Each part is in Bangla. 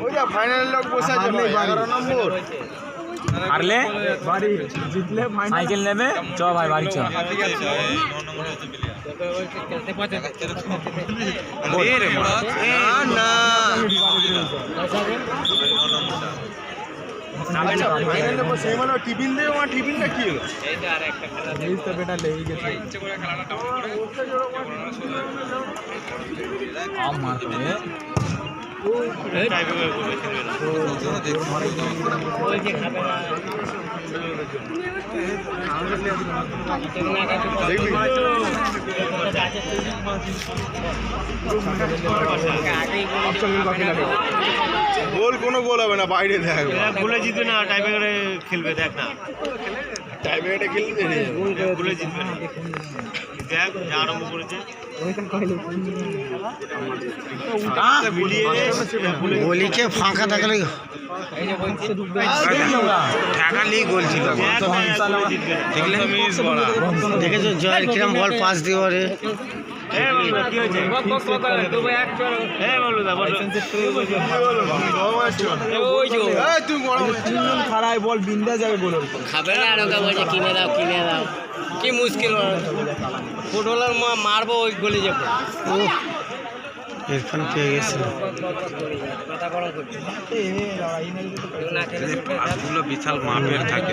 ওই যা ফাইনালের লোক বসে আছে 11 নম্বর হারলে বাড়ি জিতলে সাইকেল নেবে চ ভাই বাড়ি চ না ফাইনালে বসে মানে টিফিন দিয়ে আমার টিফিনটা কি হলো এইটা আর একটা খেলা জিততে বেটা লেগে গেছে ইচ্ছে করে খেলাটা ডাউন করে আম মার করে এই টাইপের করে খেলবে না ওই যে খাবে না গোল কোনো গোল হবে না বাইরে দেখ গোলে জিতবে না টাইব্রেকারে খেলবে দেখ না টাইব্রেকারে খেলবে গোলে জিতবে না দেখ যা আরম্ভ করেছে গোলিকে ফাঁকা থাকলে গোল ছিল দেখেছো জয়ের কিরম বল পাস দিয়ে ওরে খারাপ বল বিন্দা যাবে বল খাবে না আর ওকে বলছে কিনে দাও কি মুশকিল ফুটবলার মারবো ওই গলে যাবো ইরফান পেয়ে গেছে পাসগুলো বিশাল মাপের থাকে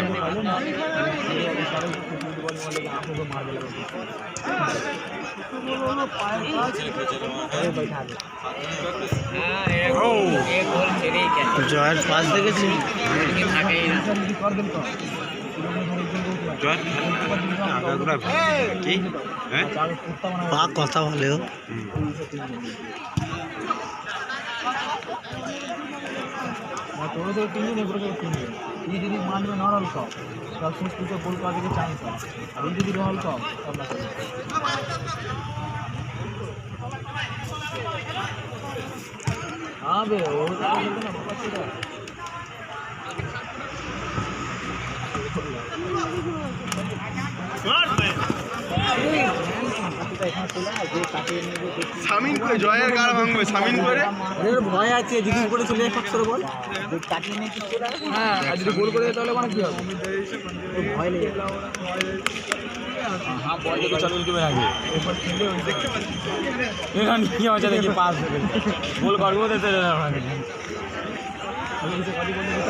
জয়ের পাস দেখেছি কি পা কথা বলেও যদি মানবে নরল কম সব সংস্কৃত গোল করা দিকে চান্স হয় আর যদি রহল কম সব না হবে ওটা সামিন করে জয়ের গাড় ভাঙবে সামিন করে ভয় আছে জিজ্ঞেস করে চলে একশো বল কাটিয়ে নিয়ে কিছু হ্যাঁ আর যদি গোল করে তাহলে মানে কি হবে ভয় লেগে हाँ बॉल को चलो उनके में आगे इन्होंने नहीं हो जाता कि पास गोल कर वो देते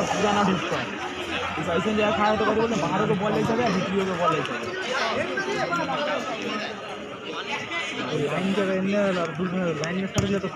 पूरा ना ढूंढता इस ऐसे जगह खाया तो बोलते बाहर को बॉल ले जाए भीतरी को बॉल ले जाए लाइन जगह लाइन में खड़े तो